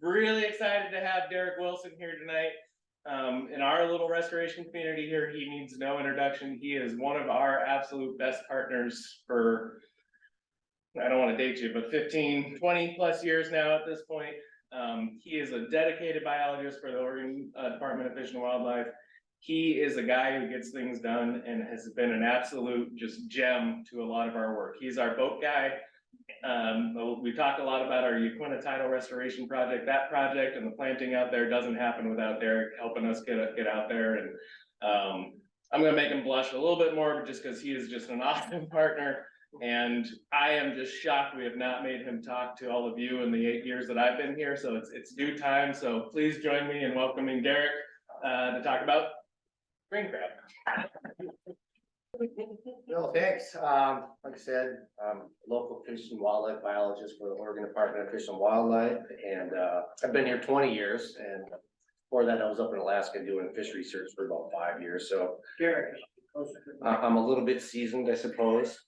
Really excited to have Derek Wilson here tonight. In our little restoration community here, he needs no introduction. He is one of our absolute best partners for, I don't want to date you, but 15, 20 plus years now at this point. He is a dedicated biologist for the Oregon Department of Fish and Wildlife. He is a guy who gets things done and has been an absolute just gem to a lot of our work. He's our boat guy. We talked a lot about our Yaquina tidal restoration project. That project and the planting out there doesn't happen without Derek helping us get out there. And I'm going to make him blush a little bit more just because he is just an awesome partner. And I am just shocked we have not made him talk to all of you in the 8 years that I've been here. So it's due time. So please join me in welcoming Derek to talk about green crab. No, thanks. Like I said, local fish and wildlife biologist for the Oregon Department of Fish and Wildlife, and I've been here 20 years. And before that, I was up in Alaska doing fish research for about 5 years. So I'm a little bit seasoned, I suppose.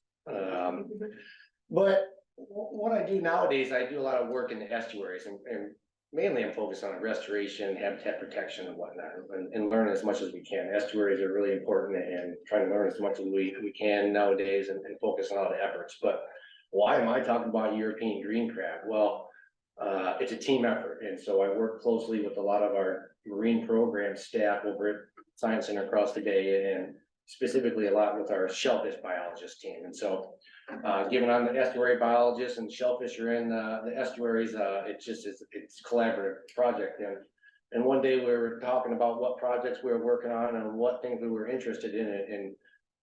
But what I do nowadays, I do a lot of work in the estuaries, and mainly I'm focused on restoration, habitat protection and whatnot, and learn as much as we can. Estuaries are really important, and trying to learn as much as we can nowadays and focus on all the efforts. But why am I talking about European green crab? Well, it's a team effort. And so I work closely with a lot of our marine program staff over at Science Center across the bay, and specifically a lot with our shellfish biologist team. And so given I'm the estuary biologist and shellfish are in the estuaries, it's a collaborative project. And one day we were talking about what projects we were working on and what things we were interested in,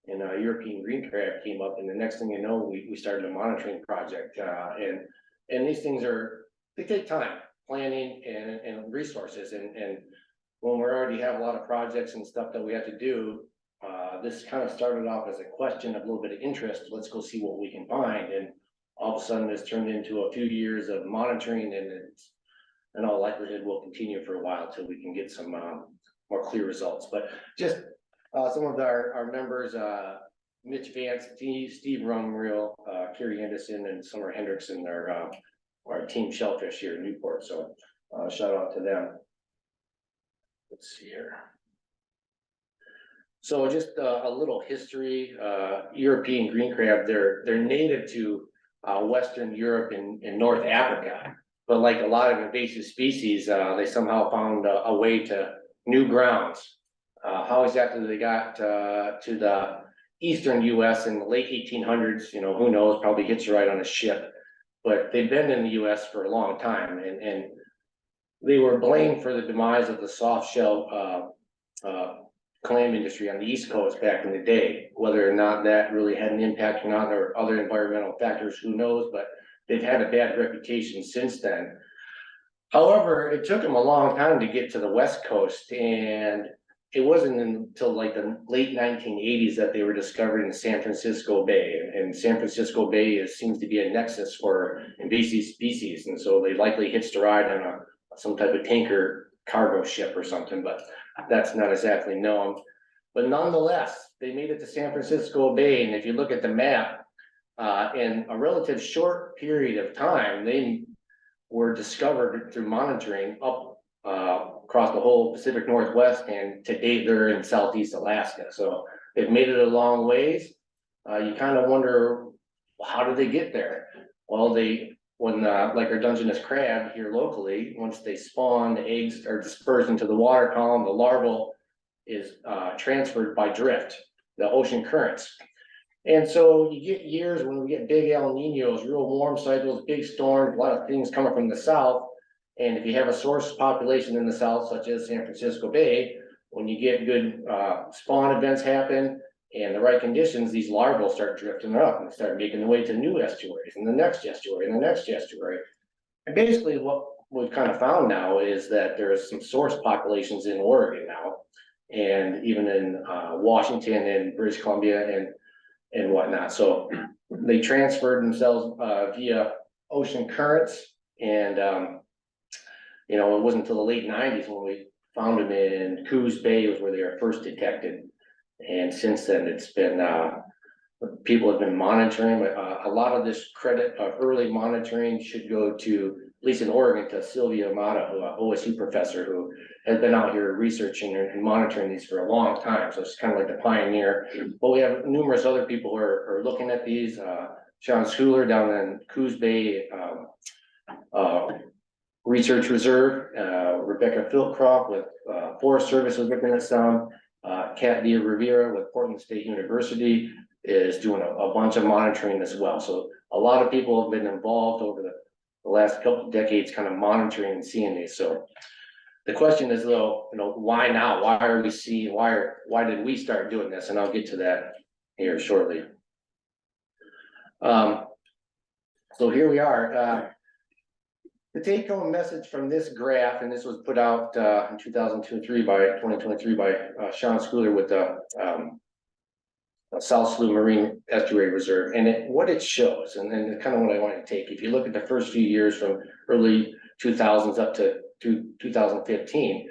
and European green crab came up. And the next thing you know, we started a monitoring project. And these things they take time, planning and resources. And when we already have a lot of projects and stuff that we have to do, this kind of started off as a question of a little bit of interest. Let's go see what we can find. And all of a sudden it's turned into a few years of monitoring, and it's in all likelihood will continue for a while till we can get some more clear results. But just some of our members, Mitch Vance, Steve Rumreal, Kerry Anderson, and Summer Hendrickson are our team shellfish here in Newport. So shout out to them. Let's see here. So just a little history. European green crab, they're native to Western Europe and North Africa. But like a lot of invasive species, they somehow found a way to new grounds. How exactly they got to the eastern US in the late 1800s, who knows, probably hits you right on a ship. But they've been in the US for a long time, and they were blamed for the demise of the soft shell clam industry on the East Coast back in the day. Whether or not that really had an impact or not, or other environmental factors, who knows, but they've had a bad reputation since then. However, it took them a long time to get to the West Coast, and it wasn't until like the late 1980s that they were discovered in San Francisco Bay. And San Francisco Bay seems to be a nexus for invasive species, and so they likely hitched a ride on some type of tanker cargo ship or something, but that's not exactly known. But nonetheless, they made it to San Francisco Bay, and if you look at the map, in a relative short period of time, they were discovered through monitoring up across the whole Pacific Northwest, and to date they're in Southeast Alaska. So they've made it a long ways. You kind of wonder, how did they get there? Well, like our Dungeness crab here locally, once they spawn, the eggs are dispersed into the water column. The larval is transferred by drift, the ocean currents. And so you get years when we get big El Ninos, real warm cycles, big storms, a lot of things coming from the south. And if you have a source population in the south, such as San Francisco Bay, when you get good spawn events happen and the right conditions, these larvae start drifting up and start making their way to new estuaries and the next estuary and the next estuary. And basically what we've kind of found now is that there's some source populations in Oregon now, and even in Washington and British Columbia and whatnot. So they transferred themselves via ocean currents, and it wasn't until the late 90s when we found them in Coos Bay was where they were first detected. And since then, it's been people have been monitoring. A lot of this credit of early monitoring should go to least in Oregon, to Sylvia Amata, who an OSU professor who has been out here researching and monitoring these for a long time. So it's kind of like the pioneer. But we have numerous other people who are looking at these. Sean Schooler down in Coos Bay Research Reserve, Rebecca Philcroft with Forest Service is looking at some. Kat Dia Rivera with Portland State University is doing a bunch of monitoring as well. So a lot of people have been involved over the last couple of decades, kind of monitoring and seeing these. So the question is though, why now? Why are we seeing, why did we start doing this? And I'll get to that here shortly. So here we are. The take home message from this graph, and this was put out in 2023 by Sean Schooler with the South Slough Marine Estuary Reserve. And what it shows, and then kind of what I want to take, if you look at the first few years from early 2000s up to 2015,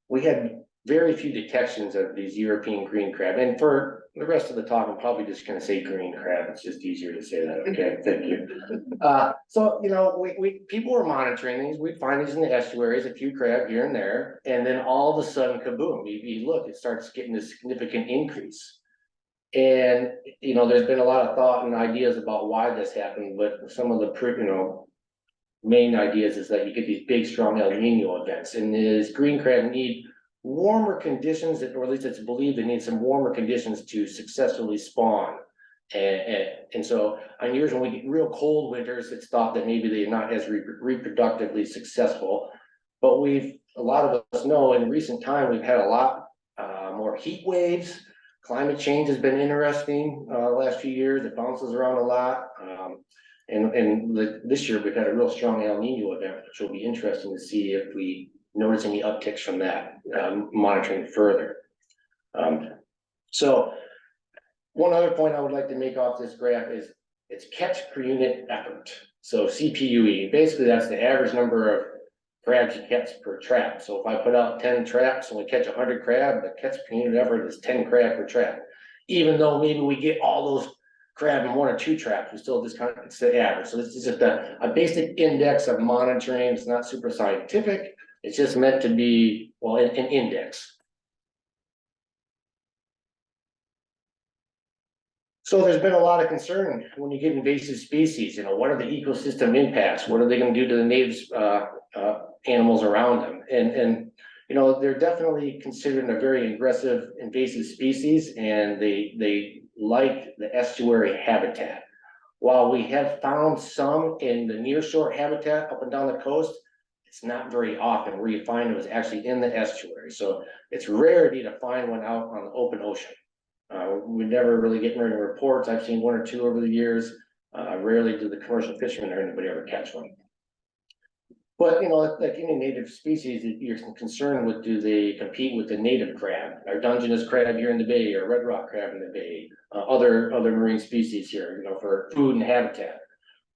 we had very few detections of these European green crab. And for the rest of the talk, I'm probably just going to say green crab. It's just easier to say that. Okay, thank you. So, people were monitoring these. We'd find these in the estuaries, a few crab here and there. And then all of a sudden, kaboom, you look, it starts getting a significant increase. And, there's been a lot of thought and ideas about why this happened, but some of the, main ideas is that you get these big, strong El Nino events, and these green crab need warmer conditions, or at least it's believed they need some warmer conditions to successfully spawn. And so on years when we get real cold winters, it's thought that maybe they're not as reproductively successful. But a lot of us know in recent time, we've had a lot more heat waves. Climate change has been interesting the last few years. It bounces around a lot. And this year we've had a real strong El Nino event, which will be interesting to see if we notice any upticks from that, monitoring further. So one other point I would like to make off this graph is it's catch per unit effort. So CPUE, basically that's the average number of crabs you catch per trap. So if I put out 10 traps and we catch 100 crab, the catch per unit effort is 10 crab per trap. Even though maybe we get all those crab in 1 or 2 traps, we still discount it's the average. So this is just a basic index of monitoring. It's not super scientific. It's just meant to be, well, an index. So there's been a lot of concern when you get invasive species, what are the ecosystem impacts? What are they going to do to the native animals around them? And they're definitely considered a very aggressive invasive species, and they like the estuary habitat. While we have found some in the nearshore habitat up and down the coast, it's not very often where you find it was actually in the estuary. So it's rarity to find one out on the open ocean. We never really get many reports. I've seen 1 or 2 over the years. Rarely do the commercial fishermen or anybody ever catch one. But like any native species, you're concerned with, do they compete with the native crab, or Dungeness crab here in the bay, or red rock crab in the bay, other marine species here, for food and habitat.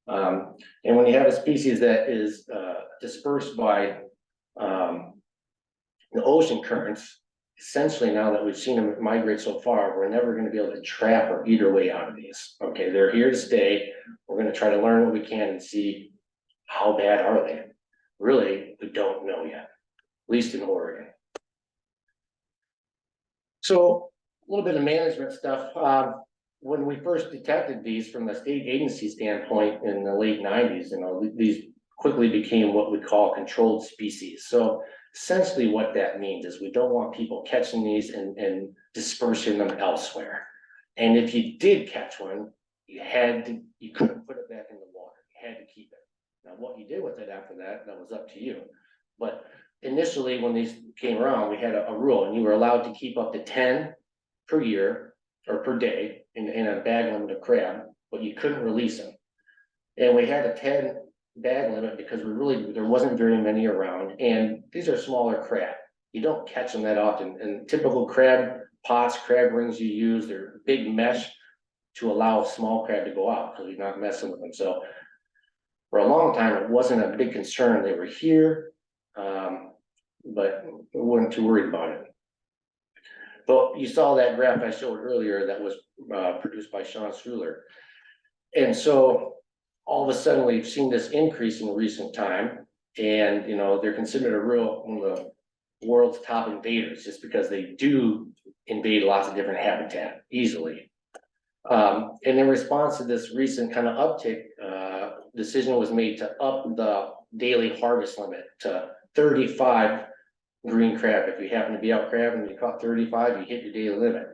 And when you have a species that is dispersed by the ocean currents, essentially now that we've seen them migrate so far, we're never going to be able to trap or eat our way out of these. Okay, they're here to stay. We're going to try to learn what we can and see how bad are they. Really, we don't know yet, at least in Oregon. So a little bit of management stuff. When we first detected these from the state agency standpoint in the late 90s, these quickly became what we call controlled species. So essentially what that means is we don't want people catching these and dispersing them elsewhere. And if you did catch one, you couldn't put it back in the water. You had to keep it. Now, what you did with it after that was up to you. But initially, when these came around, we had a rule, and you were allowed to keep up to 10 per year or per day in a bag limit of crab, but you couldn't release them. And we had a 10 bag limit because there wasn't very many around, and these are smaller crab. You don't catch them that often. And typical crab pots, crab rings you use, they're big mesh to allow small crab to go out because you're not messing with them. So for a long time, it wasn't a big concern. They were here, but we weren't too worried about it. But you saw that graph I showed earlier that was produced by Sean Schooler. And so all of a sudden, we've seen this increase in recent time. And, you know, they're considered one of the world's top invaders, just because they do invade lots of different habitat easily. And in response to this recent kind of uptick, decision was made to up the daily harvest limit to 35 green crab. If you happen to be out crabbing and you caught 35, you hit your daily limit.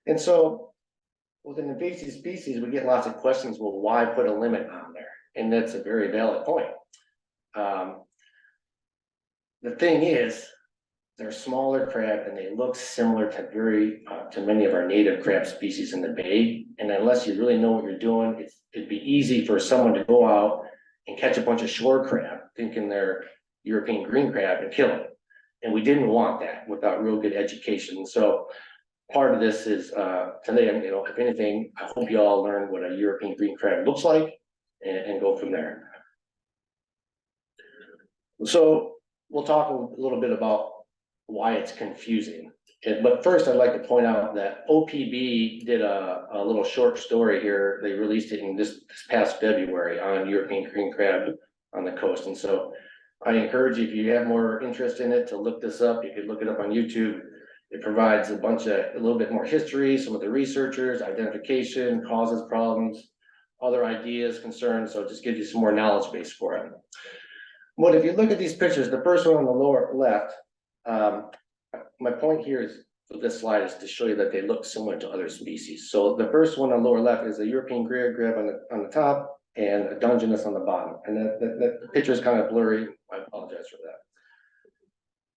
And so with an invasive species, we get lots of questions, well, why put a limit on there? And that's a very valid point. The thing is, they're smaller crab and they look similar to many of our native crab species in the bay. And unless you really know what you're doing, it'd be easy for someone to go out and catch a bunch of shore crab, thinking they're European green crab, and kill them. And we didn't want that without real good education. So part of this is today, you know, if anything, I hope you all learn what a European green crab looks like and go from there. So we'll talk a little bit about why it's confusing. But first, I'd like to point out that OPB did a little short story here. They released it in this past February on European green crab on the coast. And so I encourage you, if you have more interest in it, to look this up. You could look it up on YouTube. It provides a little bit more history, some of the researchers, identification, causes, problems, other ideas, concerns. So it just gives you some more knowledge base for it. But if you look at these pictures, the first one on the lower left, my point here is with this slide is to show you that they look similar to other species. So the first one on the lower left is a European grey crab on the top and a Dungeness on the bottom. And the picture is kind of blurry. I apologize for that.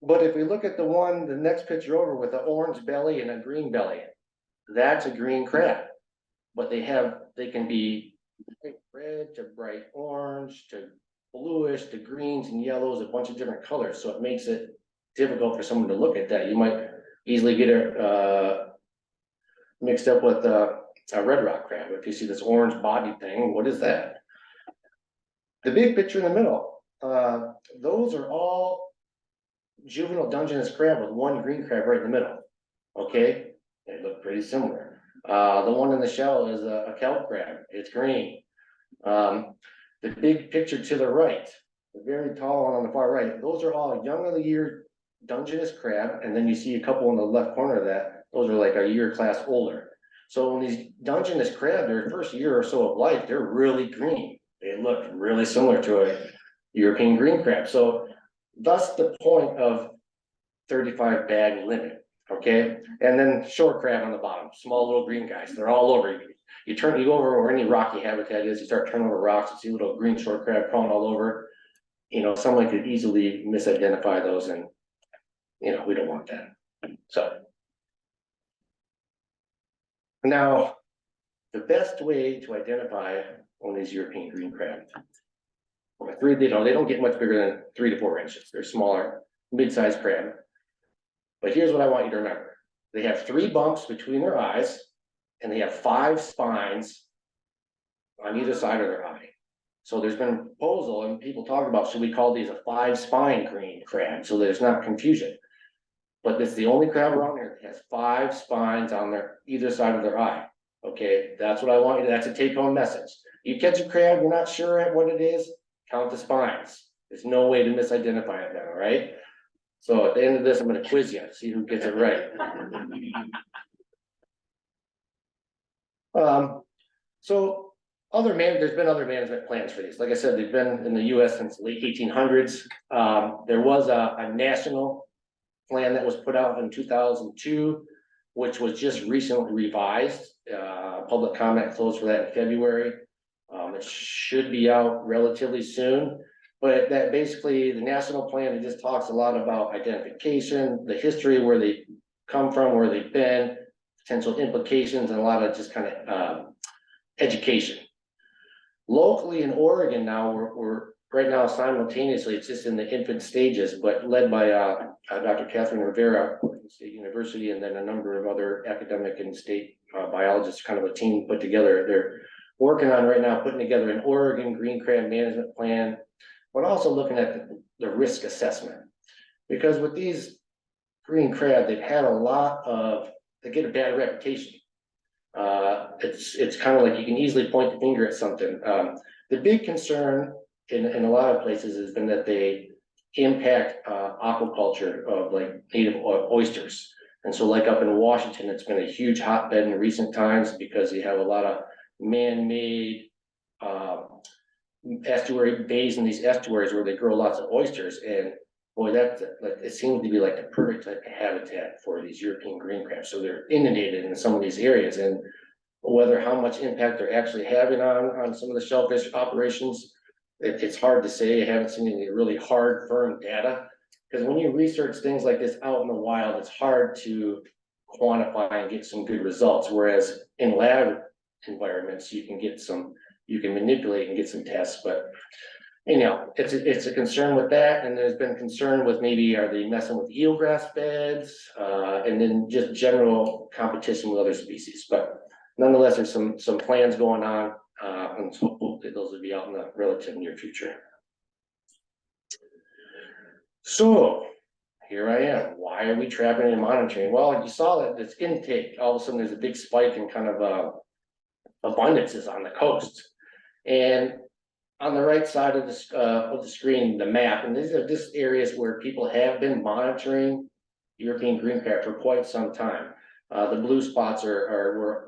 But if we look at the next picture over with the orange belly and a green belly, that's a green crab. But they can be bright red to bright orange to bluish to greens and yellows, a bunch of different colors. So it makes it difficult for someone to look at that. You might easily get it mixed up with a red rock crab. If you see this orange body thing, what is that? The big picture in the middle, those are all juvenile Dungeness crab with one green crab right in the middle. Okay, they look pretty similar. The one in the shell is a kelp crab. It's green. The big picture to the right, the very tall one on the far right, those are all young of the year Dungeness crab, and then you see a couple in the left corner of that, those are like a year class older. So when these Dungeness crab, their first year or so of life, they're really green. They look really similar to a European green crab. So thus the point of 35 bag limit, okay? And then shore crab on the bottom, small little green guys, they're all over. You go over where any rocky habitat is, you start turning over rocks, you see little green shore crab crawling all over. You know, someone could easily misidentify those, and you know, we don't want that. So now the best way to identify one of these European green crab, they don't get much bigger than 3 to 4 inches. They're smaller, mid-sized crab. But here's what I want you to remember. They have 3 bumps between their eyes, and they have 5 spines on either side of their eye. So there's been a proposal, and people talk about, should we call these a 5-spine green crab, so there's not confusion. But it's the only crab around here that has 5 spines on either side of their eye. Okay, that's what I want you to, that's a take-home message. You catch a crab, you're not sure what it is, count the spines. There's no way to misidentify it then, all right? So at the end of this, I'm gonna quiz you, see who gets it right. So there's been other management plans for these. Like I said, they've been in the US since the late 1800s. There was a national plan that was put out in 2002, which was just recently revised. Public comment closed for that in February. It should be out relatively soon, but that basically the national plan, it just talks a lot about identification, the history, where they come from, where they've been, potential implications, and a lot of just kind of education. Locally in Oregon now, we're right now simultaneously, it's just in the infant stages, but led by Dr. Catherine Rivera, Oregon State University, and then a number of other academic and state biologists, kind of a team put together. They're working on right now putting together an Oregon green crab management plan, but also looking at the risk assessment. Because with these green crab, they've had they get a bad reputation. It's kind of like you can easily point the finger at something. The big concern in a lot of places has been that they impact aquaculture of like native oysters. And so like up in Washington, it's been a huge hotbed in recent times because you have a lot of man-made estuary bays in these estuaries where they grow lots of oysters. And boy, that like it seems to be like the perfect type of habitat for these European green crabs. So they're inundated in some of these areas, and whether how much impact they're actually having on some of the shellfish operations, it's hard to say. I haven't seen any really hard, firm data. Because when you research things like this out in the wild, it's hard to quantify and get some good results. Whereas in lab environments, you can manipulate and get some tests. But anyhow, it's a concern with that. And there's been concern with maybe are they messing with eelgrass beds, and then just general competition with other species. But nonetheless, there's some plans going on, and so hopefully those will be out in the relative near future. So here I am. Why are we trapping and monitoring? Well, you saw that this intake, all of a sudden there's a big spike in kind of abundances on the coast. And on the right side of the screen, the map, and these are just areas where people have been monitoring European green crab for quite some time. The blue spots are where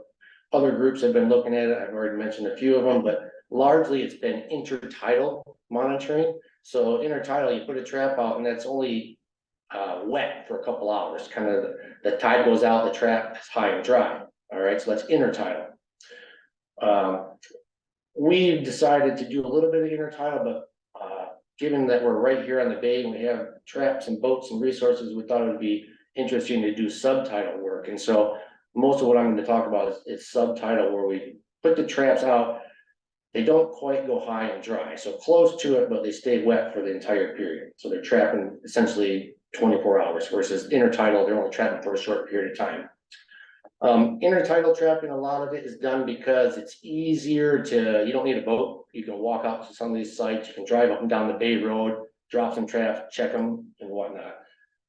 other groups have been looking at it. I've already mentioned a few of them, but largely it's been intertidal monitoring. So intertidal, you put a trap out and that's only wet for a couple hours. Kind of the tide goes out, the trap is high and dry. All right, so that's intertidal. We've decided to do a little bit of intertidal, but given that we're right here on the bay and we have traps and boats and resources, we thought it would be interesting to do subtidal work. And so most of what I'm going to talk about is subtidal, where we put the traps out. They don't quite go high and dry, so close to it, but they stay wet for the entire period. So they're trapping essentially 24 hours versus intertidal, they're only trapping for a short period of time. Intertidal trapping, a lot of it is done because it's easier you don't need a boat. You can walk out to some of these sites, you can drive up and down the bay road, drop some traps, check them and whatnot.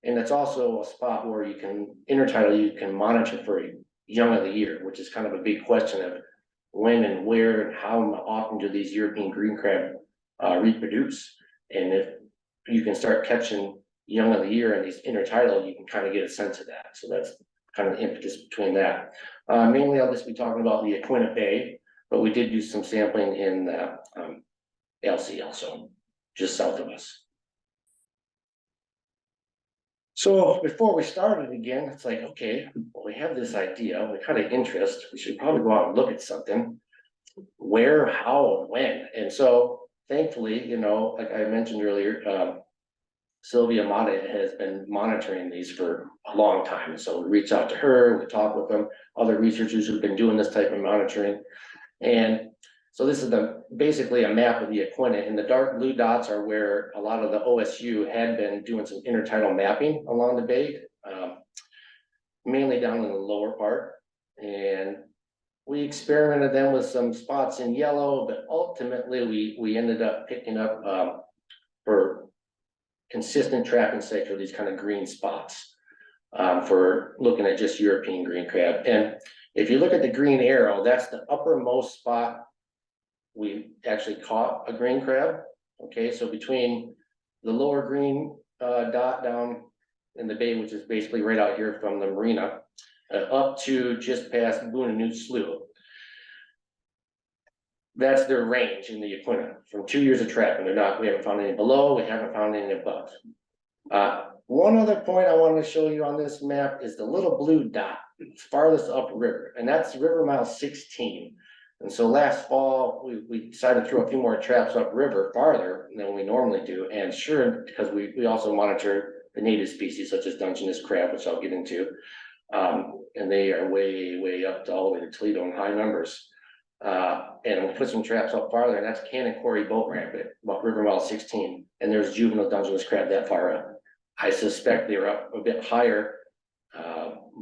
And it's also a spot where you can monitor for young of the year, which is kind of a big question of when and where and how often do these European green crab reproduce. And if you can start catching young of the year in these intertidal, you can kind of get a sense of that. So that's kind of the impetus between that. Mainly I'll just be talking about the Yaquina Bay, but we did do some sampling in the LC also, just south of us. So before we started again, it's like, okay, well, we have this idea, we kind of interest, we should probably go out and look at something. Where, how, and when? And so thankfully, like I mentioned earlier, Sylvia Mata has been monitoring these for a long time. And so we reach out to her, we talk with them, other researchers who've been doing this type of monitoring. And so this is basically a map of the Yaquina, and the dark blue dots are where a lot of the OSU had been doing some intertidal mapping along the bay, mainly down in the lower part. And we experimented then with some spots in yellow, but ultimately we ended up picking up for consistent trapping sites for these kind of green spots for looking at just European green crab. And if you look at the green arrow, that's the uppermost spot we actually caught a green crab. Okay, so between the lower green dot down in the bay, which is basically right out here from the marina, up to just past Boonanoot Slough. That's their range in the Yaquina from 2 years of trapping. We haven't found any below, we haven't found any above. One other point I wanted to show you on this map is the little blue dot farthest upriver, and that's river mile 16. And so last fall, we decided to throw a few more traps upriver farther than we normally do. And sure, because we also monitor the native species such as Dungeness crab, which I'll get into. And they are way up to all the way to Toledo in high numbers. And we put some traps up farther, and that's Cannon Quarry Boat Ramp at about river mile 16. And there's juvenile Dungeness crab that far up. I suspect they were up a bit higher.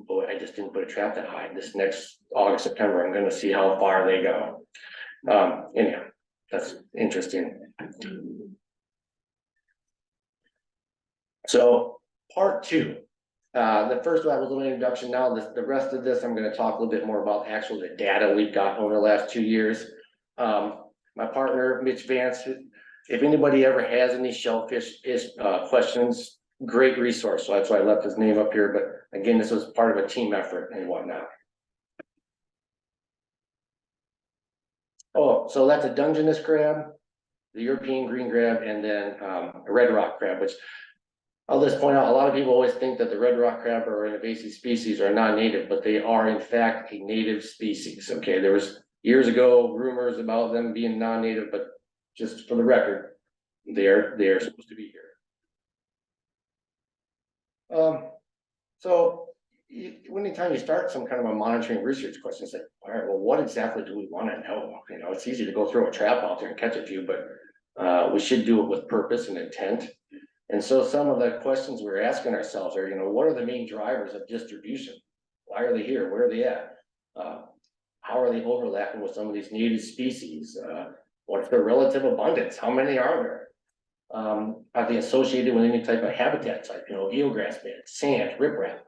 Boy, I just didn't put a trap that high. This next August, September, I'm going to see how far they go. Anyhow, that's interesting. So part two. The first one was a little introduction. Now the rest of this, I'm going to talk a little bit more about the data we've got over the last 2 years. my partner, Mitch Vance. If anybody ever has any shellfish questions, great resource. So that's why I left his name up here. But again, this was part of a team effort and whatnot. Oh, so that's a Dungeness crab, the European green crab, and then a red rock crab, which I'll just point out, a lot of people always think that the red rock crab are an invasive species or non-native, but they are in fact a native species. Okay, there was years ago rumors about them being non-native, but just for the record, they're supposed to be here. So anytime you start some kind of a monitoring research question, it's like, all right, well, what exactly do we want to know? You know, it's easy to go throw a trap out there and catch a few, but we should do it with purpose and intent. And so some of the questions we're asking ourselves are, you know, what are the main drivers of distribution? Why are they here? Where are they at? How are they overlapping with some of these native species? What's their relative abundance? How many are there? Are they associated with any type of habitat type, you know, eelgrass bed, sand, riprap?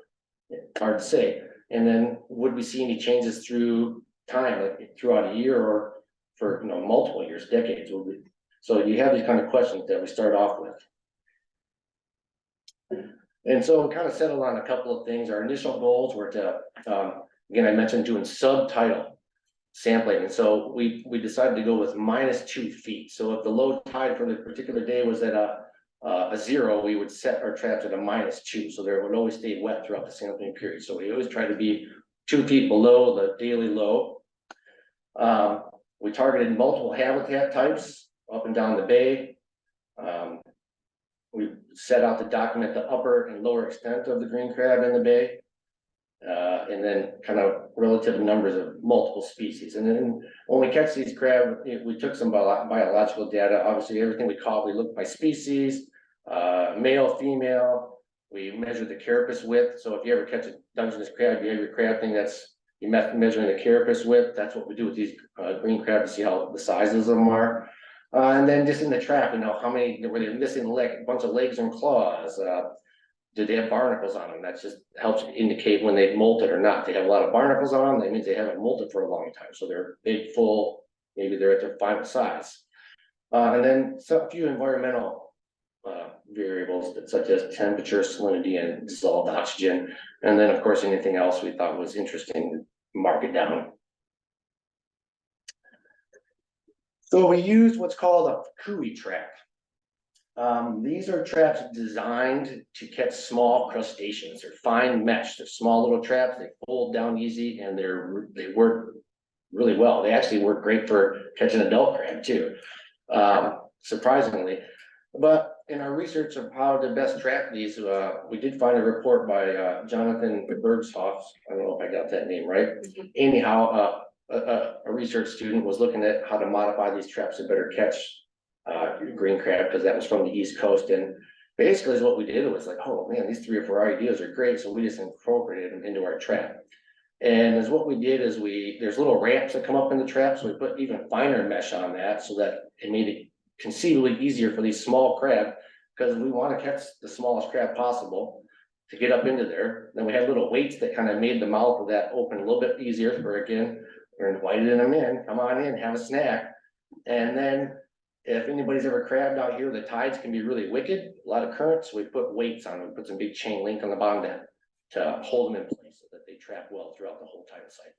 It's hard to say. And then would we see any changes through time, like throughout a year or for, you know, multiple years, decades? So you have these kind of questions that we start off with. And so we kind of settled on a couple of things. Our initial goals were to, again, I mentioned doing subtidal sampling. And so we decided to go with -2 feet. So if the low tide for the particular day was at a 0, we would set our traps at a -2. So there would always stay wet throughout the sampling period. So we always try to be 2 feet below the daily low. We targeted multiple habitat types up and down the bay. We set out to document the upper and lower extent of the green crab in the bay. And then kind of relative numbers of multiple species. And then when we catch these crab, we took some biological data. Obviously, everything we caught, we looked by species, male, female. We measured the carapace width. So if you ever catch a Dungeness crab, you have your crab thing you measuring the carapace width. That's what we do with these green crab to see how the sizes of them are. And then just in the trap, you know, how many were they missing a bunch of legs and claws? Did they have barnacles on them? That just helps indicate when they've molted or not. They have a lot of barnacles on them. That means they haven't molted for a long time. So they're big, full, maybe they're at their final size. And then a few environmental variables such as temperature, salinity, and dissolved oxygen. And then of course, anything else we thought was interesting, mark it down. So we used what's called a Fukui trap. These are traps designed to catch small crustaceans. They're fine mesh. They're small little traps. They fold down easy and they work really well. They actually work great for catching adult crab too, surprisingly. But in our research of how to best trap these, we did find a report by Jonathan Bergshoff. I don't know if I got that name right. Anyhow, a research student was looking at how to modify these traps to better catch green crab, because that was from the East Coast. And basically is what we did was like, oh man, these 3 or 4 ideas are great. So we just incorporated them into our trap. And as what we did is there's little ramps that come up in the trap. So we put even finer mesh on that so that it made it conceivably easier for these small crab, because we want to catch the smallest crab possible to get up into there. Then we had little weights that kind of made the mouth of that open a little bit easier for, again, we're inviting them in, come on in, have a snack. And then if anybody's ever crabbed out here, the tides can be really wicked, a lot of currents. So we put weights on them, put some big chain link on the bottom to hold them in place so that they trap well throughout the whole tidal cycles.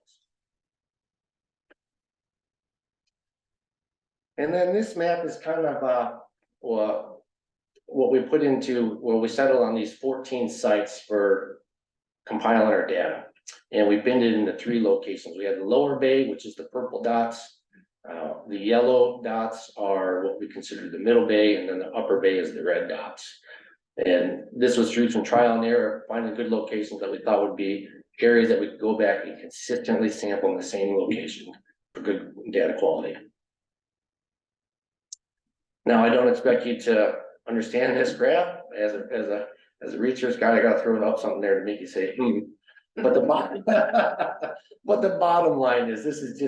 And then this map is kind of what we put into, where we settled on these 14 sites for compiling our data. And we binned it into 3 locations. We have the lower bay, which is the purple dots. The yellow dots are what we consider the middle bay, and then the upper bay is the red dots. And this was through some trial and error, finding good locations that we thought would be areas that we could go back and consistently sample in the same location for good data quality. Now, I don't expect you to understand this graph as a research guy. I got to throw it up something there to make you say, But the bottom line is this is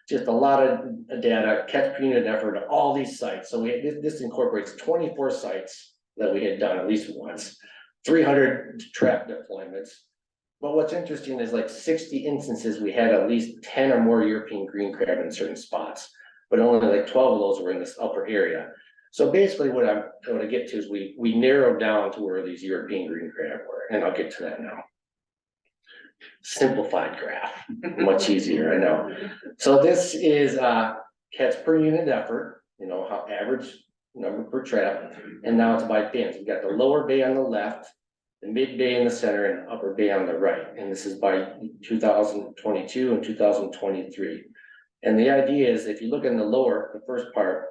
just a lot of data, catch per unit effort of all these sites. So this incorporates 24 sites that we had done at least once, 300 trap deployments. But what's interesting is like 60 instances we had at least 10 or more European green crab in certain spots. but only like 12 of those were in this upper area. So basically what I get to is we narrowed down to where these European green crab were, and I'll get to that now. Simplified graph, much easier, I know. So this is catch per unit effort, you know, how average number per trap, and now it's by bins. We've got the lower bay on the left, the mid bay in the center, and upper bay on the right. And this is by 2022 and 2023. And the idea is, if you look in the lower, the first part,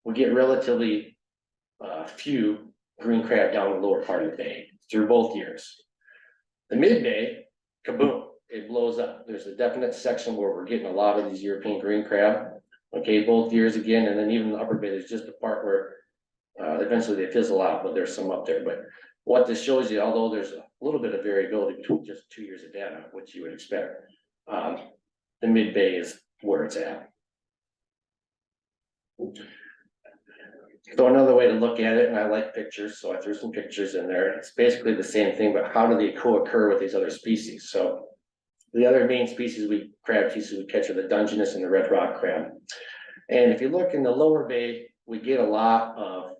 we get relatively few green crab down the lower part of the bay through both years. The mid bay, kaboom, it blows up. There's a definite section where we're getting a lot of these European green crab. Okay, both years again, and then even the upper bay, there's just a part where eventually they fizzle out, but there's some up there. But what this shows you, although there's a little bit of variability between just 2 years of data, which you would expect, the mid bay is where it's at. So another way to look at it, and I like pictures, so I threw some pictures in there. It's basically the same thing, but how do they co-occur with these other species? So the other main crab species we catch are the Dungeness and the red rock crab. And if you look in the lower bay, we get a lot of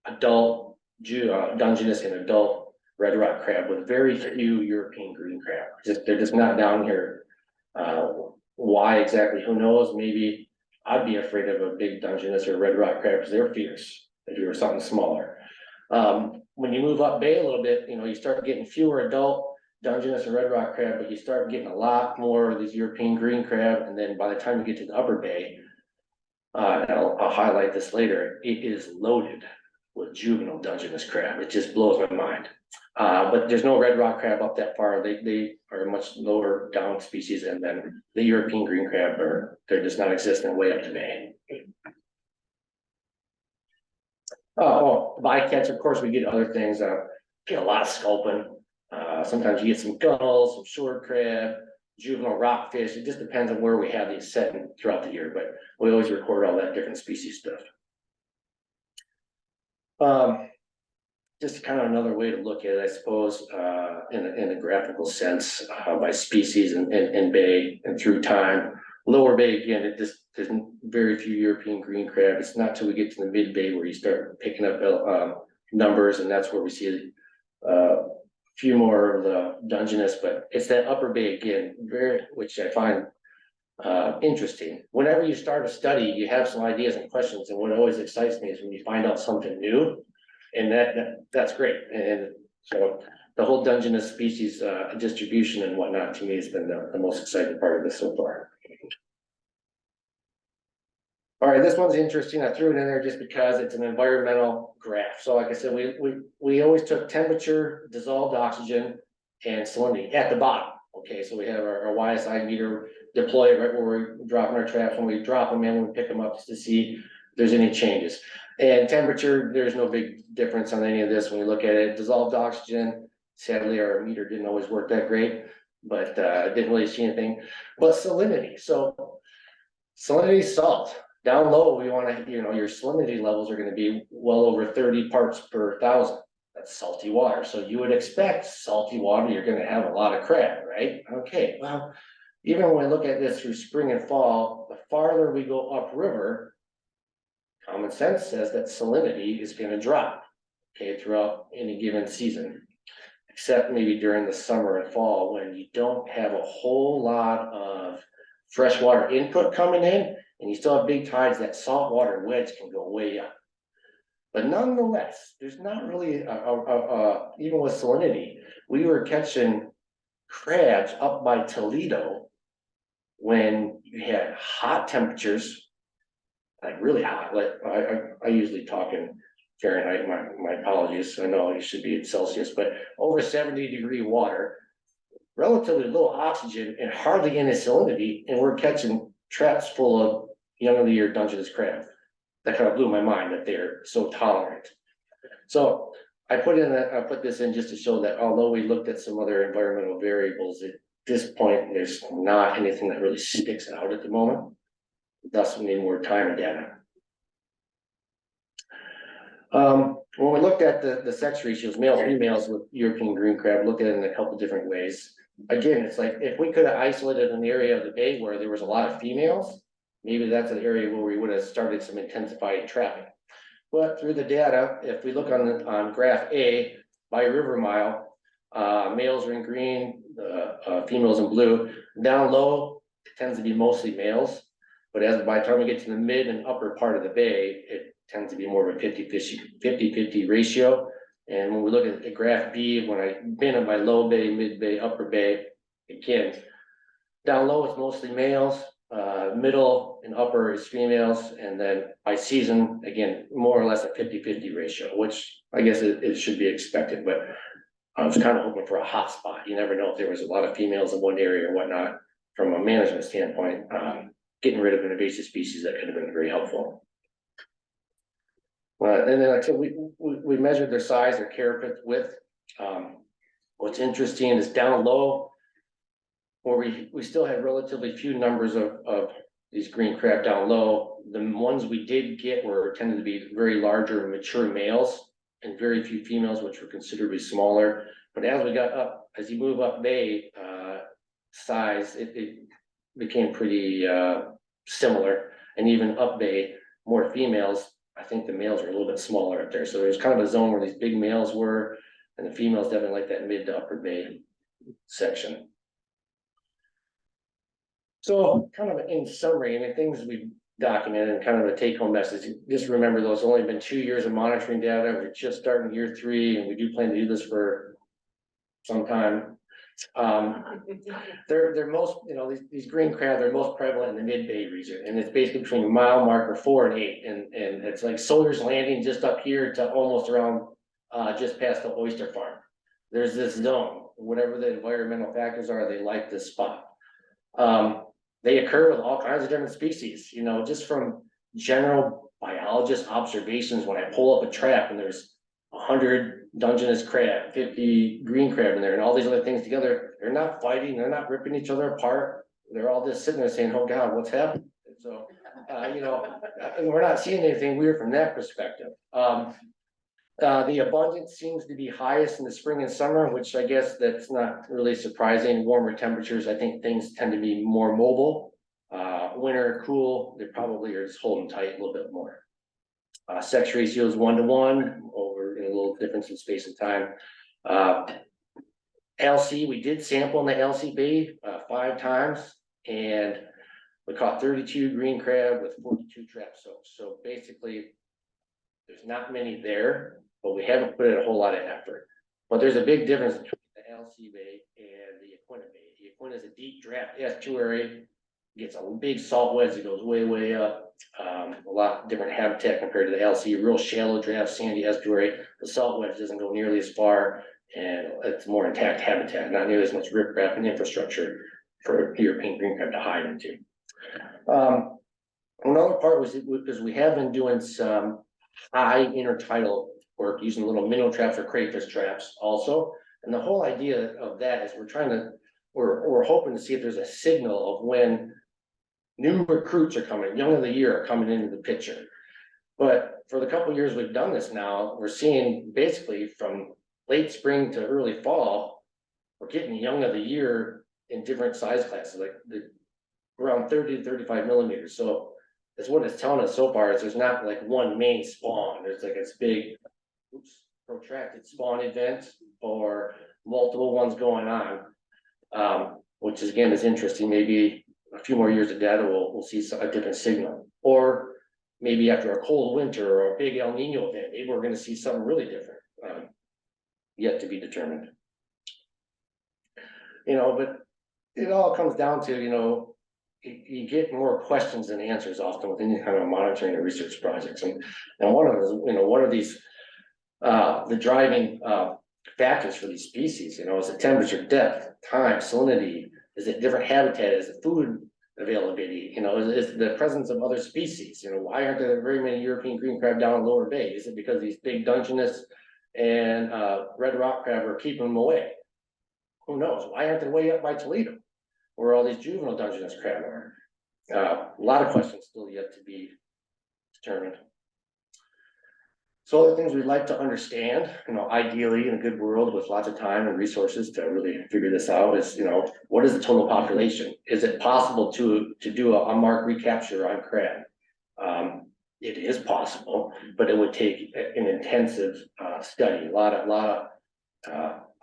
adult Dungeness and adult red rock crab with very few European green crab. They're just not down here. Why exactly? Who knows? Maybe I'd be afraid of a big Dungeness or red rock crab because they're fierce if you were something smaller. When you move up bay a little bit, you know, you start getting fewer adult Dungeness and red rock crab, but you start getting a lot more of these European green crab. And then by the time you get to the upper bay, and I'll highlight this later, it is loaded with juvenile Dungeness crab. It just blows my mind. But there's no red rock crab up that far. They are much lower down species, and then the European green crab they're just not existent way up to bay. Bycatch, of course, we get other things. Get a lot of sculpin. Sometimes you get some gulls, some short crab, juvenile rockfish. It just depends on where we have these setting throughout the year, but we always record all that different species stuff. Just kind of another way to look at it, I suppose, in a graphical sense, by species and bay and through time. Lower bay, again, there's very few European green crab. It's not till we get to the mid bay where you start picking up numbers, and that's where we see a few more of the Dungeness, but it's that upper bay again, which I find interesting. Whenever you start a study, you have some ideas and questions, and what always excites me is when you find out something new, and that's great. And so the whole Dungeness species distribution and whatnot, to me, has been the most exciting part of this so far. All right, this one's interesting. I threw it in there just because it's an environmental graph. So like I said, we always took temperature, dissolved oxygen, and salinity at the bottom. Okay, so we have our YSI meter deployed right where we're dropping our traps. When we drop them in, we pick them up just to see if there's any changes. And temperature, there's no big difference on any of this when we look at it. Dissolved oxygen, sadly, our meter didn't always work that great, but didn't really see anything. But salinity, so salinity, salt. Down low, we want to, you know, your salinity levels are going to be well over 30 parts per thousand. That's salty water. So you would expect salty water, you're going to have a lot of crab, right? Okay, well, even when we look at this through spring and fall, the farther we go upriver, common sense says that salinity is going to drop, okay, throughout any given season, except maybe during the summer and fall when you don't have a whole lot of freshwater input coming in, and you still have big tides. That saltwater wedge can go way up. But nonetheless, there's not really, even with salinity, we were catching crabs up by Toledo when you had hot temperatures, like really hot. Like I usually talk in Fahrenheit, my apologies. I know it should be in Celsius, but over 70-degree water, relatively low oxygen and hardly any salinity, and we're catching traps full of young of the year Dungeness crab. That kind of blew my mind that they're so tolerant. So I put this in just to show that although we looked at some other environmental variables, at this point there's not anything that really sticks out at the moment. Thus we need more time and data. When we looked at the sex ratios, male females with European green crab, look at it in a couple different ways. Again, it's like if we could have isolated an area of the bay where there was a lot of females, maybe that's an area where we would have started some intensified trapping. But through the data, if we look on graph A, by river mile, males are in green, females in blue. Down low, it tends to be mostly males. But by the time we get to the mid and upper part of the bay, it tends to be more of a 50-50 ratio. And when we look at graph B, when I've been in my low bay, mid bay, upper bay, again, down low it's mostly males, middle and upper is females, and then by season, again, more or less a 50-50 ratio, which I guess it should be expected, but I was kind of hoping for a hot spot. You never know if there was a lot of females in one area or whatnot. From a management standpoint, getting rid of an invasive species, that could have been very helpful. And then like I said, we measured their size, their carapace width. What's interesting is down low, where we still had relatively few numbers of these green crab down low. The ones we did get tended to be very larger mature males and very few females, which were considerably smaller. But as we got up, as you move up bay size, it became pretty similar. And even up bay, more females. I think the males are a little bit smaller up there. So there's kind of a zone where these big males were, and the females definitely like that mid to upper bay section. So kind of in summary, I mean, things we've documented and kind of a take home message, just remember those only been 2 years of monitoring data. We're just starting year 3, and we do plan to do this for some time. They're most, these green crab, they're most prevalent in the mid bay region, and it's basically between mile marker 4 and 8, and it's like Sawyer's Landing just up here to almost around just past the oyster farm. There's this zone, whatever the environmental factors are, they like this spot. They occur with all kinds of different species, just from general biologist observations. When I pull up a trap and there's 100 Dungeness crab, 50 green crab in there, and all these other things together, they're not fighting, they're not ripping each other apart. They're all just sitting there saying, "Oh God, what's happening?" So, we're not seeing anything weird from that perspective. The abundance seems to be highest in the spring and summer, which I guess that's not really surprising. Warmer temperatures, I think things tend to be more mobile. Winter, cool, they probably are just holding tight a little bit more. Sex ratio is 1-to-1, over a little difference in space and time. LC, we did sample in the LC bay 5 times, and we caught 32 green crab with 42 trap soaks. So basically, there's not many there, but we haven't put in a whole lot of effort. But there's a big difference between the LC bay and the Yaquina bay. The Yaquina is a deep draft estuary, gets a big salt wedge that goes way, way up. A lot different habitat compared to the LC, real shallow draft, sandy estuary. The salt wedge doesn't go nearly as far, and it's more intact habitat, not nearly as much riprap and infrastructure for European green crab to hide into. Another part was because we have been doing some high intertidal work using little minnow traps or crayfish traps also. And the whole idea of that is we're hoping to see if there's a signal of when new recruits are coming, young of the year are coming into the picture. But for the couple of years we've done this now, we're seeing basically from late spring to early fall, we're getting young of the year in different size classes, like around 30 to 35 millimeters. So that's what it's telling us so far, is there's not like one main spawn. There's like this big protracted spawn event or multiple ones going on, which is, again, is interesting. Maybe a few more years of data, we'll see a different signal, or maybe after a cold winter or a big El Nino event, maybe we're going to see something really different, yet to be determined. But it all comes down to, you get more questions than answers often with any kind of monitoring or research projects. And one of them is, what are these, the driving factors for these species? Is it temperature, depth, time, salinity? Is it different habitat? Is it food availability? Is the presence of other species? Why aren't there very many European green crab down in Lower Bay? Is it because these big Dungeness and red rock crab are keeping them away? Who knows? Why aren't they way up by Toledo, where all these juvenile Dungeness crab are? A lot of questions still yet to be determined. So other things we'd like to understand, ideally in a good world with lots of time and resources to really figure this out is, what is the total population? Is it possible to do a unmarked recapture on crab? It is possible, but it would take an intensive study, a lot of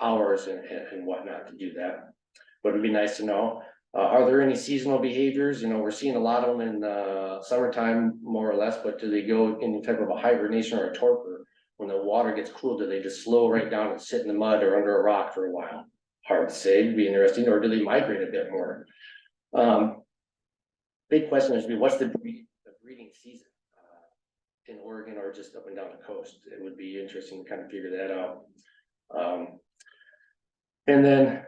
hours and whatnot to do that. But it'd be nice to know. Are there any seasonal behaviors? We're seeing a lot of them in summertime, more or less, but do they go in any type of a hibernation or a torpor? When the water gets cool, do they just slow right down and sit in the mud or under a rock for a while? Hard to say, it'd be interesting, or do they migrate a bit more? Big question is, what's the breeding season in Oregon or just up and down the coast? It would be interesting to kind of figure that out. And then,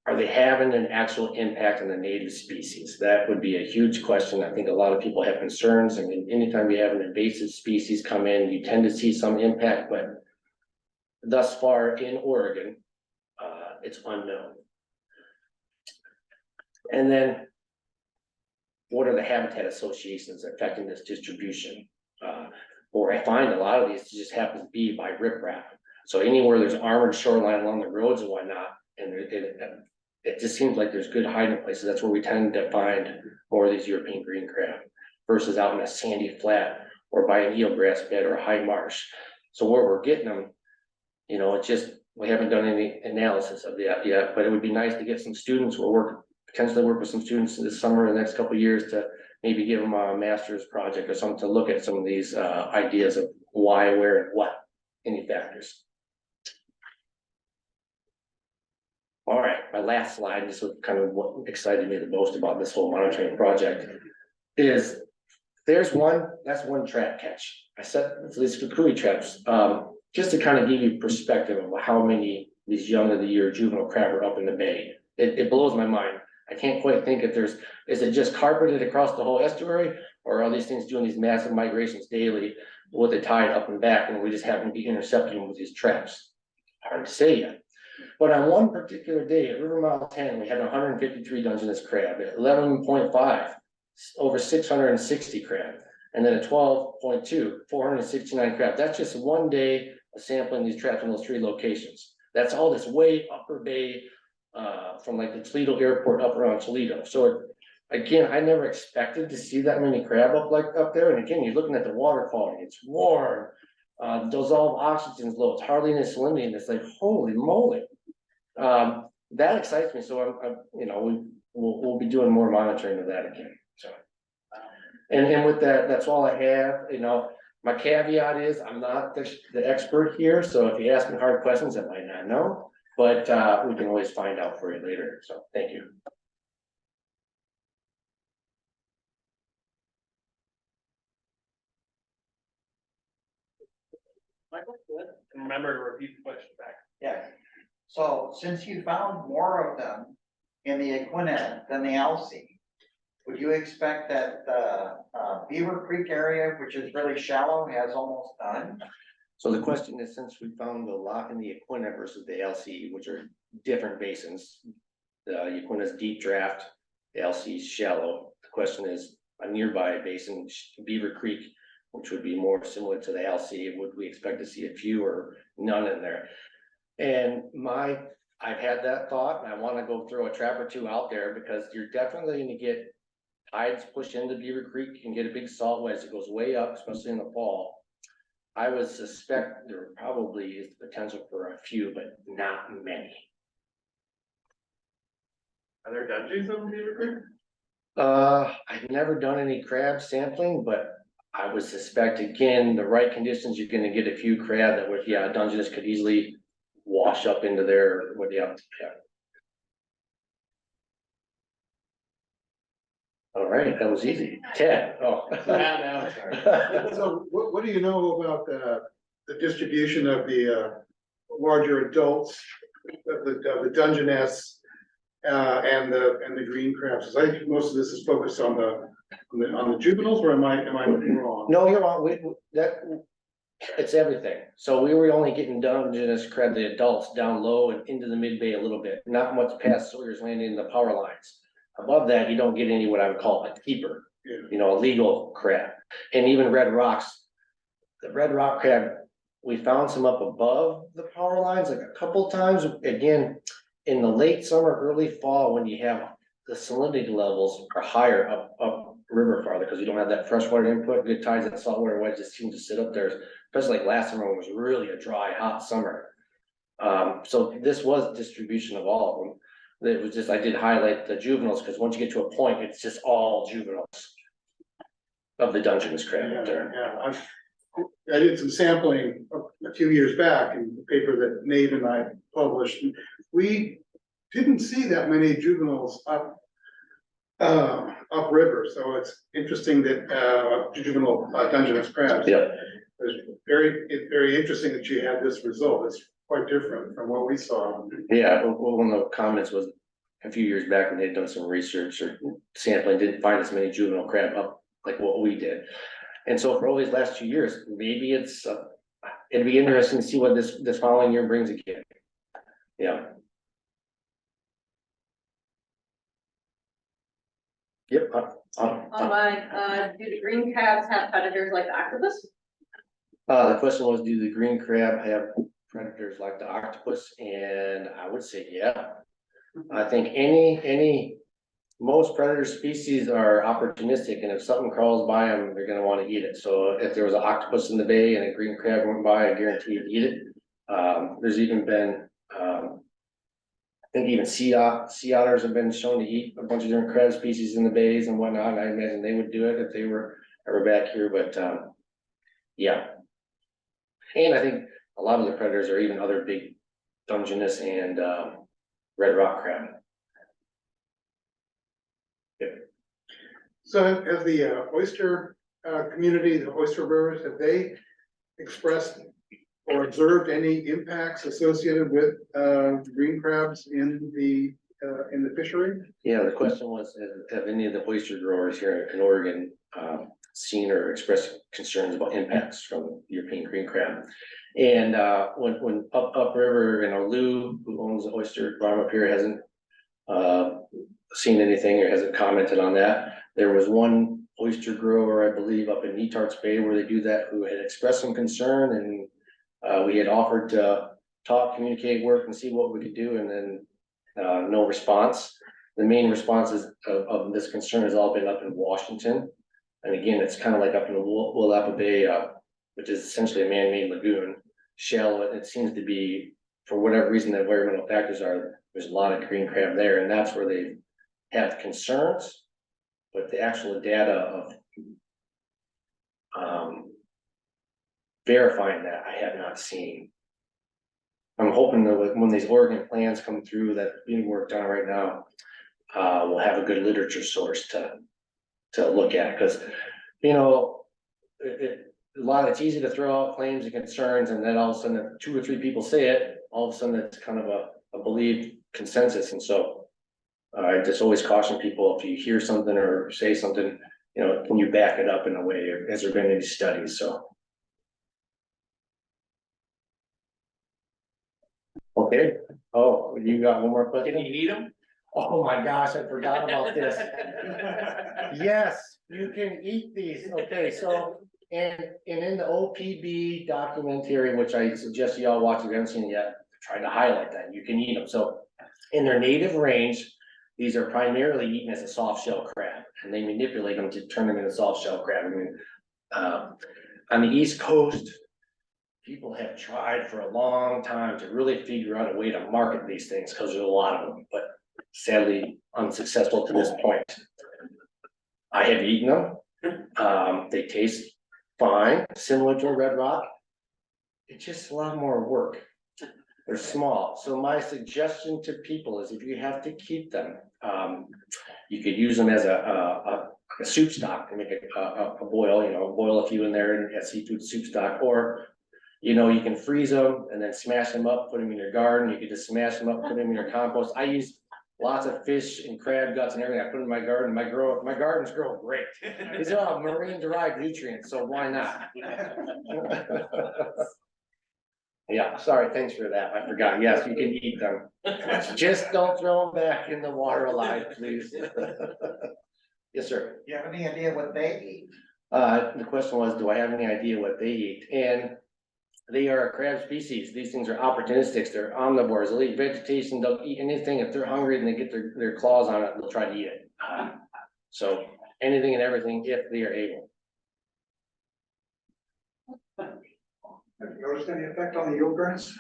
are they having an actual impact on the native species? That would be a huge question. I think a lot of people have concerns. I mean, anytime you have an invasive species come in, you tend to see some impact, but thus far in Oregon, it's unknown. And then, what are the habitat associations affecting this distribution? Or I find a lot of these just happen to be by riprap. So anywhere there's armored shoreline along the roads and whatnot, and it just seems like there's good hiding places. That's where we tend to find more of these European green crab versus out in a sandy flat or by an eelgrass bed or a high marsh. So where we're getting them, it's just, we haven't done any analysis of that yet, but it would be nice to get some students. We'll potentially work with some students this summer, the next couple of years, to maybe give them a master's project or something to look at some of these ideas of why, where, and what, any factors. All right, my last slide, this was kind of what excited me the most about this whole monitoring project, is that's one trap catch. I set these kukui traps, just to kind of give you perspective of how many these young of the year juvenile crab are up in the bay. It blows my mind. I can't quite think if is it just carpeted across the whole estuary, or are these things doing these massive migrations daily with the tide up and back, and we just happen to be intercepting them with these traps? Hard to say yet. But on one particular day at River Mile 10, we had 153 Dungeness crab. At 11.5, over 660 crab. And then at 12.2, 469 crab. That's just one day of sampling these traps in those 3 locations. That's all this way upper bay from like the Toledo airport up around Toledo. So again, I never expected to see that many crab up there. And again, you're looking at the water quality. It's warm. Dissolved oxygen's low. It's hardly any salinity, and it's like, holy moly. That excites me. So we'll be doing more monitoring of that again. So, and with that, that's all I have. My caveat is I'm not the expert here. So if you ask me hard questions, I might not know, but we can always find out for you later. So thank you. Michael, good. And remember to repeat the question back. Yeah, so since you found more of them in the Yaquina than the Alsea, would you expect that the Beaver Creek area, which is really shallow, has almost none? So the question is, since we found a lot in the Yaquina versus the LC, which are different basins, the Yaquina is deep draft, the LC is shallow. The question is, a nearby basin, Beaver Creek, which would be more similar to the LC, would we expect to see a few or none in there? And I've had that thought, and I want to go throw a trap or two out there, because you're definitely going to get tides push into Beaver Creek. You can get a big salt wedge that goes way up, especially in the fall. I would suspect there probably is the potential for a few, but not many. Are there dungeons in Beaver Creek? I've never done any crab sampling, but I would suspect, again, the right conditions, you're gonna get a few crab that would, Dungeness could easily wash up into there with the All right, that was easy. Ted, Now, sorry. So what do you know about the distribution of the larger adults, of the Dungeness and the green crabs? I think most of this is focused on the juveniles, or am I wrong? No, you're wrong. It's everything. So we were only getting Dungeness crab, the adults, down low and into the mid bay a little bit, not much past Sawyer's Landing in the power lines. Above that, you don't get any what I would call a keeper, Yeah. a legal crab. And even red rocks, the red rock crab we found some up above the power lines like a couple times, again, in the late summer, early fall, when you have the salinity levels are higher up river farther, because you don't have that freshwater input, good tides, that saltwater wedge just seems to sit up there, especially like last summer when it was really a dry, hot summer. So this was distribution of all of them. It was just, I did highlight the juveniles, because once you get to a point, it's just all juveniles of the Dungeness crab up there. Yeah, I did some sampling a few years back in the paper that Nate and I published. We didn't see that many juveniles upriver, so it's interesting that juvenile Dungeness crabs. Yeah. It's very interesting that you had this result. It's quite different from what we saw. Yeah, well, one of the comments was a few years back when they'd done some research or sampling, didn't find as many juvenile crab up like what we did. And so for all these last 2 years, maybe it's, it'd be interesting to see what this following year brings again. Yeah. Yep. Do the green crabs have predators like the octopus? The question was, do the green crab have predators like the octopus? And I would say, yeah. I think most predator species are opportunistic, and if something crawls by them, they're gonna wanna eat it. So if there was an octopus in the bay and a green crab went by, I guarantee you'd eat it. There's even been, I think even sea otters have been shown to eat a bunch of different crab species in the bays and whatnot. I imagine they would do it if they were ever back here, but, yeah. And I think a lot of the predators are even other big Dungeness and, red rock crab. So as the oyster community, the oyster growers, have they expressed or observed any impacts associated with green crabs in the fishery? Yeah, the question was, have any of the oyster growers here in Oregon seen or expressed concerns about impacts from European green crab? And when upriver, Lou, who owns the oyster farm up here, hasn't seen anything or hasn't commented on that. There was one oyster grower, I believe, up in Netarts Bay where they do that, who had expressed some concern, and we had offered to talk, communicate, work, and see what we could do, and then no response. The main responses of this concern has all been up in Washington. And again, it's kind of like up in the Willapa Bay, which is essentially a man-made lagoon, shallow. It seems to be, for whatever reason, the environmental factors are, there's a lot of green crab there, and that's where they have concerns. But the actual data of verifying that, I have not seen. I'm hoping that when these Oregon plans come through that being worked on right now, we'll have a good literature source to look at, because it's easy to throw out claims and concerns, and then all of a sudden, if 2 or 3 people say it, all of a sudden it's kind of a believed consensus. And so I just always caution people, if you hear something or say something, can you back it up in a way, as there been any studies? So. Okay. Oh, you got one more question? Can you eat them? Oh my gosh, I forgot about this. Yes, you can eat these. Okay, so, and in the OPB documentary, which I suggest y'all watch if you haven't seen it yet, trying to highlight that you can eat them. So in their native range, these are primarily eaten as a soft shell crab, and they manipulate them to turn them into soft shell crab. I mean, on the East Coast, people have tried for a long time to really figure out a way to market these things, because there's a lot of them, but sadly unsuccessful to this point. I have eaten them. They taste fine, similar to a red rock. It's just a lot more work. They're small. So my suggestion to people is, if you have to keep them, you could use them as a soup stock to make a boil, boil a few in there and get seafood soup stock, or you can freeze them and then smash them up, put them in your garden. You could just smash them up, put them in your compost. I use lots of fish and crab guts and everything I put in my garden. My gardens grow great. These are all marine derived nutrients, so why not? Yeah, sorry, thanks for that. I forgot. Yes, you can eat them. Just don't throw them back in the water alive, please. Yes, sir. Do you have any idea what they eat? The question was, do I have any idea what they eat? And they are a crab species. These things are opportunistics. They're omnivores. They'll eat vegetation. They'll eat anything. If they're hungry and they get their claws on it, they'll try to eat it. So anything and everything if they are able. Have you noticed any effect on the eelgrass?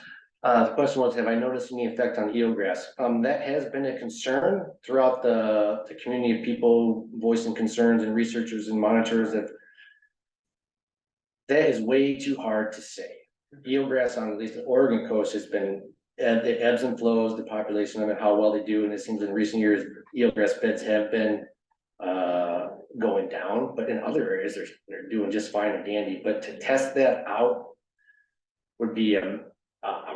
The question was, have I noticed any effect on eelgrass? That has been a concern throughout the community of people voicing concerns and researchers and monitors that is way too hard to say. Eelgrass on at least the Oregon coast has been, it ebbs and flows, the population of it, how well they do, and it seems in recent years, eelgrass beds have been going down, but in other areas, they're doing just fine and dandy, but to test that out would be a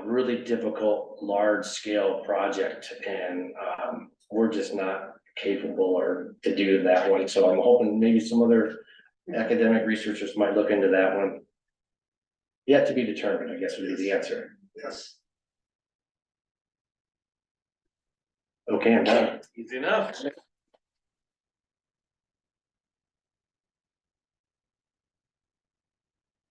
really difficult, large scale project, and we're just not capable or to do that one, so I'm hoping maybe some other academic researchers might look into that one. Yet to be determined, I guess would be the answer. Yes. Okay, I'm done. Easy enough.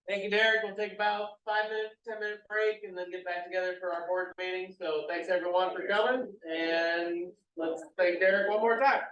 Thank you, Derek. We'll take about 5 minutes, 10-minute break and then get back together for our board meeting. So thanks everyone for coming, and let's thank Derek one more time.